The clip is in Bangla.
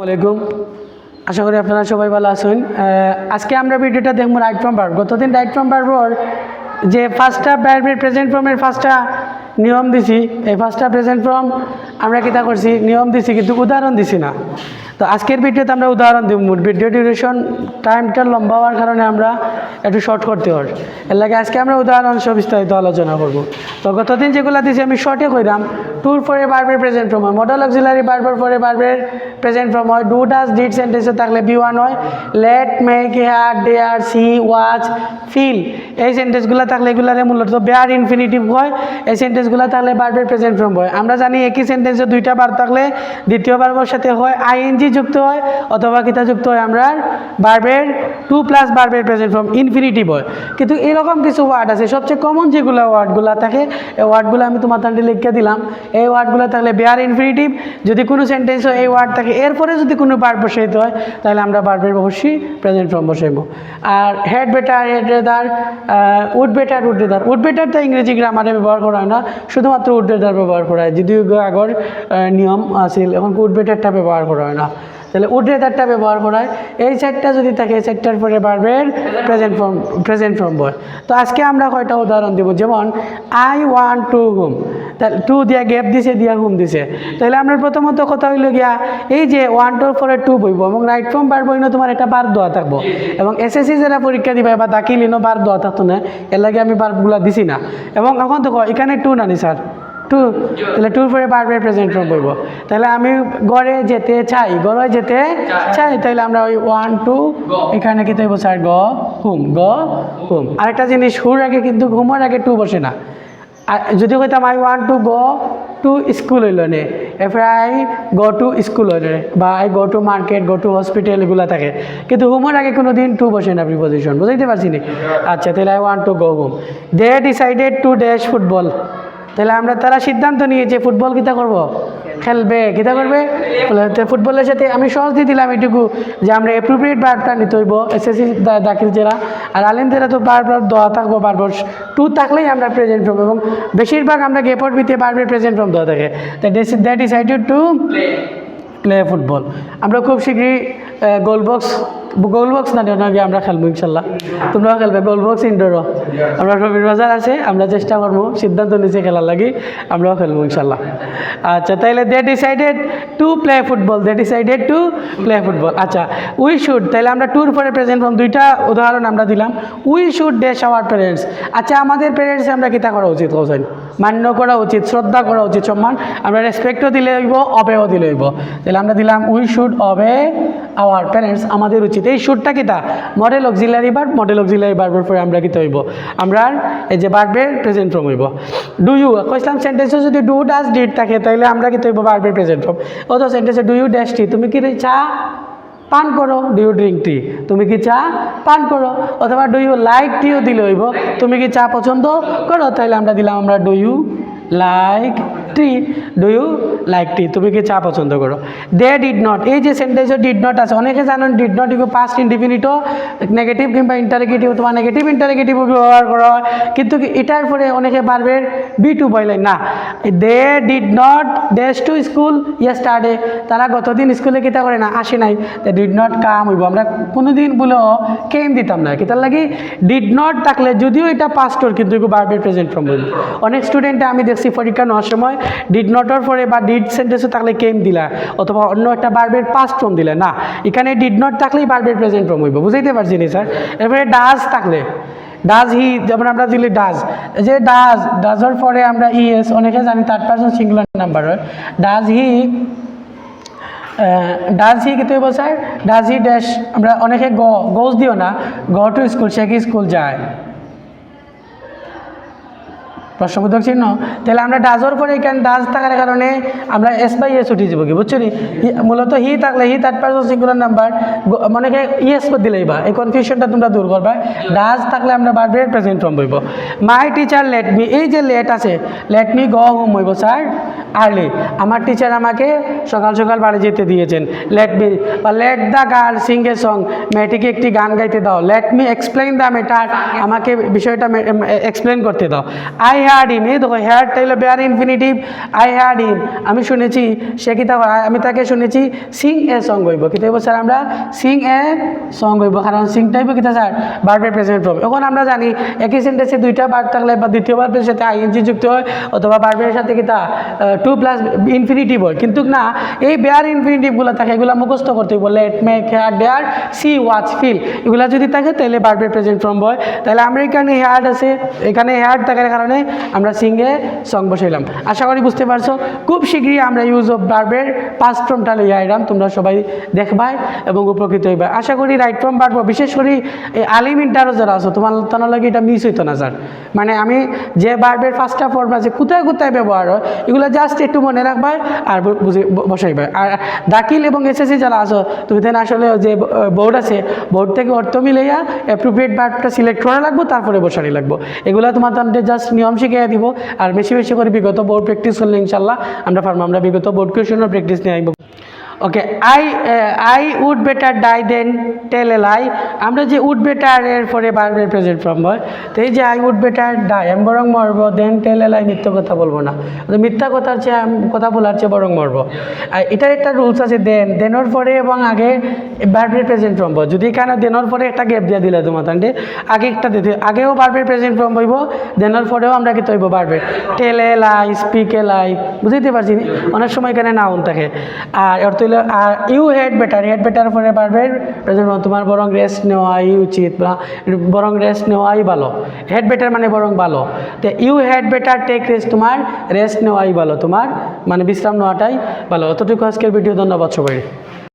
আসসালামাইকুম। আশা করি আপনারা সবাই ভালো আছেন। আজকে আমরা ভিডিওটা দেখব রাইট ফ্রম ভার্ব। গতদিন রাইট ফ্রম ভার্বর যে ফার্স্টটা ভার্বের প্রেজেন্ট ফর্মের ফার্স্টটা নিয়ম দিছি, এই ফার্স্টটা প্রেজেন্ট ফর্ম আমরা কিতা করছি নিয়ম দিছি কিন্তু উদাহরণ দিছি না। তো আজকের ভিডিওতে আমরা উদাহরণ দিব। ভিডিও ডিউরেশন টাইমটা লম্বা হওয়ার কারণে আমরা একটু শর্ট করতে হয়, এর লাগে আজকে আমরা উদাহরণ সব বিস্তারিত আলোচনা করব। তো গতদিন যেগুলো দিয়েছি আমি শর্টে কইরাম। টুর পরে ভার্বের প্রেজেন্ট ফর্ম হয়, মডেল অক্সিলারি ভার্বের পরে ভার্বের প্রেজেন্ট ফর্ম হয়। ডু ডাজ ডিড সেন্টেন্সে থাকলে বি1 হয়। Let make hear dare see watch feel এই সেন্টেন্সগুলো থাকলে এগুলারে মূলত বেয়ার ইনফিনিটিভ হয়। এই সেন্টেন্সগুলো থাকলে ভার্বের প্রেজেন্ট ফর্ম হয়। আমরা জানি একই সেন্টেন্সে দুইটা ভার্ব থাকলে দ্বিতীয় ভার্বের সাথে হয় আইএনজি যুক্ত হয় অথবা কিতা যুক্ত হয় আমরা ভার্বের টু প্লাস ভার্বের প্রেজেন্ট ফর্ম ইনফিনিটিভ হয়। কিন্তু এরকম কিছু ওয়ার্ড আছে, সবচেয়ে কমন যেগুলো ওয়ার্ডগুলো থাকে এই ওয়ার্ডগুলো আমি তোমার তান্ডে লিখে দিলাম। এই ওয়ার্ডগুলো থাকলে বেয়ার ইনফিনিটিভ, যদি কোনো সেন্টেন্স এই ওয়ার্ড থাকে এরপরে যদি কোনো ভার্ব বসাইতে হয় তাহলে আমরা ভার্বের অবশ্যই প্রেজেন্ট ফর্ম বসাইব। আর had better had rather, would better would rather. Would বেটারটা ইংরেজি গ্রামারে ব্যবহার করা হয় না, শুধুমাত্র উড রেদার ব্যবহার করা হয়। যদিও আগর নিয়ম আছিল, এখন উড বেটারটা ব্যবহার করা হয় না, তাহলে উড রেদারটা ব্যবহার করা হয়। এই সেটটা যদি থাকে এই সেটটার পরে ভার্বের প্রেজেন্ট ফর্ম হয়। তো আজকে আমরা কয়টা উদাহরণ দেব, যেমন আই ওয়ান্ট টু হোম, তাহলে টু দিয়া গ্যাপ দিছে দিয়া হোম দিছে। তাহলে আমরা প্রথমত কথা হইল গিয়া এই যে ওয়ান্টর পরে টু বইব এবং রাইট ফর্ম ভার্ব হইনো তোমার একটা ভার্ব দেওয়া থাকবো, এবং এসএসসি যারা পরীক্ষা দিবে বা দাখিলিনো ভার্ব দেওয়া থাকতো না, এর লাগে আমি ভার্বগুলো দিছি না। এবং এখন তো এখানে টু নানি স্যার টু, তাহলে টুর পরে ভার্বের প্রেজেন্ট ফর্ম বলব। তাহলে আমি গড়ে যেতে চাই, গড়ে যেতে চাই, তাহলে আমরা ওই ওয়ান টু এখানে কি তৈব স্যার গ হুম, গ হুম। আরেকটা জিনিস হুর আগে কিন্তু ঘুমার আগে টু বসে না। যদি কইতাম I want to go to school হইল নে, এরপরে আই গো টু স্কুল হইল নে, বা I go to market go to hospital এগুলো থাকে, কিন্তু হুমের আগে কোনো দিন টু বসে না প্রিপোজিশন, বুঝাইতে পারছি নি? আচ্ছা, তাহলে I want to go home. They decided to dash football, তাহলে আমরা তারা সিদ্ধান্ত নিয়েছে ফুটবল কিতা করব, খেলবে, কিতা করবে ফুটবলের সাথে। আমি সহজ দিয়ে দিলাম এটুকু যে আমরা অ্যাপ্রোপ্রিয়েট ভার্বটা নিতে হইব এসএসসি দাখিল যারা, আর আলেমদেরা তো বারবার দেওয়া থাকবো, বারবার টু থাকলেই আমরা প্রেজেন্ট ফর্ম, এবং বেশিরভাগ আমরা গেপর ভিতরে বারবার প্রেজেন্ট ফর্ম দেওয়া থাকে। That decided to play football. আমরা খুব শীঘ্রই গোল বক্স না গিয়ে আমরা খেলবো ইনশাল্লাহ, তোমরাও খেলবে গোল বক্স ইনডোরও। আমরা রবির বাজার আছে, আমরা চেষ্টা করবো, সিদ্ধান্ত নিচে খেলার লাগি আমরাও খেলবো ইনশাল্লাহ। আচ্ছা, তাহলে they decided to play football, they decided to play football. আচ্ছা, উই শুড, তাহলে আমরা টুর পরে প্রেজেন্ট ফর্ম দুইটা উদাহরণ আমরা দিলাম। We should dash our parents. আচ্ছা, আমাদের প্যারেন্টস আমরা কিতা করা উচিত, হোসেন মান্য করা উচিত, শ্রদ্ধা করা উচিত, সম্মান, আমরা রেসপেক্টও দিলে হইব, অবেও দিলে হইব। তাহলে আমরা দিলাম উই শুড অবে আওয়ার প্যারেন্টস, আমাদের উচিত। এই শুডটা কিতা modal auxiliary verb, model auxiliary ভার্বের পরে আমরা কিতা হইব, আমরা এই যে ভার্বের প্রেজেন্ট ফর্ম হইব। ডু ইউ কইলাম সেন্টেন্সে যদি ডু ডাজ ডিড থাকে তাহলে আমরা কিতা হইব ভার্বের প্রেজেন্ট ফর্ম। অত সেন্টেন্সে ডু ইউ ড্যাশ টি, তুমি কি চা পান করো, ডু ইউ ড্রিঙ্ক টি, তুমি কি চা পান করো। অথবা ডু ইউ লাইক টিও দিলে হইব, তুমি কি চা পছন্দ করো, তাহলে আমরা দিলাম আমরা do you like tea, do you like tea, তুমি কি চা পছন্দ করো। দে ডিড নট, এই যে সেন্টেন্সে ডিড নট আছে, অনেকে জানেন ডিড নট ইকো পাস্ট ইনডিফিনিটও নেগেটিভ কিংবা ইন্টারোগেটিভ অথবা নেগেটিভ ইন্টারোগেটিভ ব্যবহার করা হয়, কিন্তু এটার পরে অনেকে ভার্বের বি টু বলে না। They did not dash to school yesterday, তারা গতদিন স্কুলে কিতা করে না, আসে নাই, দে ডিড নট কাম হইব। আমরা কোনোদিন বলেও কেম দিতাম না, কিতার লাগি ডিড নট থাকলে যদিও এটা পাস্টর কিন্তু ভার্বের প্রেজেন্ট ফর্ম হইব। অনেক স্টুডেন্টে আমি দেখছি পরীক্ষা নেওয়ার সময় ডিড নটর পরে বা ডিড সেন্টেন্সও থাকলে কেম দিলা অথবা অন্য একটা ভার্বের পাস্ট ফর্ম দিলে না, এখানে ডিড নট থাকলেই ভার্বের প্রেজেন্ট ফর্ম হইব, বুঝাইতে পারছি নি স্যার? এরপরে ডাজ থাকলে, ডাজ হি, যেমন আমরা দিলি ডাজ, যে ডাজের পরে আমরা ইএস, অনেকে জানি থার্ড পারসন সিঙ্গুলার নাম্বার হয়। ডাজ হি কিন্তু হইব স্যার ডাজ হি ড্যাশ, আমরা অনেকে গোজ দিও না, গো টু স্কুল, সে কি স্কুল যায়, প্রশ্নবোধক চিহ্ন। তাহলে আমরা ডাজর পরে এখানে ডাজ থাকার কারণে আমরা এস বাই এস উঠে যাবো কি, বুঝছো নি? মূলত হি থাকলে he third person singular number, মনে ইয়েস করে দিলেই বা এই কনফিউশনটা তোমরা দূর করবা। ডাজ থাকলে আমরা ভার্বের প্রেজেন্ট ফর্ম হইব। মাই টিচার লেট মি, এই যে লেট আছে, লেট মি গো হোম হইব স্যার আর্লি, আমার টিচার আমাকে সকাল সকাল বাড়ি যেতে দিয়েছেন। লেট মি বা let the girl Singh a song, মেয়েটিকে একটি গান গাইতে দাও। Let me explain the matter, আমাকে বিষয়টা এক্সপ্লেন করতে দাও। আই হ্যাড হিম, এই দেখো হ্যাড তাইলে বেয়ার ইনফিনিটিভ, আই হ্যাড হিম আমি শুনেছি, সে কিতা আমি তাকে শুনেছি সিং এ সং হইব, কিতা হইব স্যার আমরা সিং এ সং হইব, কারণ সিং টাইপ কিতা স্যার ভার্বের প্রেজেন্ট ফর্ম। এখন আমরা জানি একই সেন্টেন্সে দুইটা ভার্ব থাকলে বা দ্বিতীয় ভার্বের সাথে আইএনজি যুক্ত হয় অথবা ভার্বের সাথে কিতা 2 প্লাস ইনফিনিটিভ হয়, কিন্তু না এই বেয়ার ইনফিনিটিভগুলো থাকে এগুলো মুখস্থ করতে হইব, let make had dare see watch feel, এগুলো যদি থাকে তাহলে ভার্বের প্রেজেন্ট ফর্ম হয়। তাহলে আমরা এখানে হ্যাড আছে, এখানে হ্যাড থাকার কারণে আমরা সিংয়ে সং বসাইলাম। আশা করি বুঝতে পারছো। খুব শীঘ্রই আমরা ইউজ অফ ভার্বের পাস্ট ফর্মটা লইয়া আইলাম, তোমরা সবাই দেখবাই এবং উপকৃত হইবা। আশা করি রাইট ফর্ম ভার্ব বিশেষ করে এই আলিম ইন্টারও যারা আছো তোমার লাগে এটা মিস হইতো না স্যার, মানে আমি যে ভার্বের পাঁচটা ফর্ম আছে কোথায় কোথায় ব্যবহার হয় এগুলো জাস্ট একটু মনে রাখবাই আর বুঝে বসাইবাই। আর দাখিল এবং এসএসসি যারা আছো তুমি দেন আসলে যে বোর্ড আছে বোর্ড থেকে অর্থ মিলাইয়া অ্যাপ্রোপ্রিয়েট ভার্বটা সিলেক্ট করা লাগবো, তারপরে বসানি লাগবো। এগুলো তোমাদের জাস্ট নিয়ম শিখিয়ে দিব, আর বেশি বেশি করে বিগত বোর্ড প্র্যাকটিস করলে ইনশাল্লাহ আমরা পারবো। আমরা বিগত বোর্ড কোয়েশনের প্র্যাকটিস নিয়ে আইব। ওকে, আই উড বেটার ডাই দেন টেল এ লাই, আমরা যে উড বেটার এর পরে ভার্বের প্রেজেন্ট ফর্ম হয়, তো এই যে আই উড বেটার ডাই আমি বরং মরব, দেন টেল এ লাই মিথ্যা কথা বলবো না, মিথ্যা কথার চেয়ে কথা বলার চেয়ে বরং মরব। আর এটার একটা রুলস আছে, দেনের পরে এবং আগে ভার্বের প্রেজেন্ট ফর্ম হয়। যদি কেন দেনের পরে একটা গ্যাপ দিয়ে দিলে তোমার তান্ডে আগে একটা দিতে আগেও ভার্বের প্রেজেন্ট ফর্ম হইব, দেনের পরেও আমরা কি তৈব ভার্বের টেল এ লাই, স্পিক এ লাই, বুঝতে পারছি অনেক সময় এখানে নাউন থাকে। আর অর্থ আর ইউ হেড বেটার পরে ভার্বের প্রেজেন্ট ফর্ম তোমার বরং রেস্ট নেওয়াই উচিত বা বরং রেস্ট নেওয়াই ভালো, হেড বেটার মানে বরং ভালো। তো you had better take rest, তোমার রেস্ট নেওয়াই ভালো, তোমার মানে বিশ্রাম নেওয়াটাই ভালো। অতটুকু আজকের ভিডিও, ধন্যবাদ সবাই।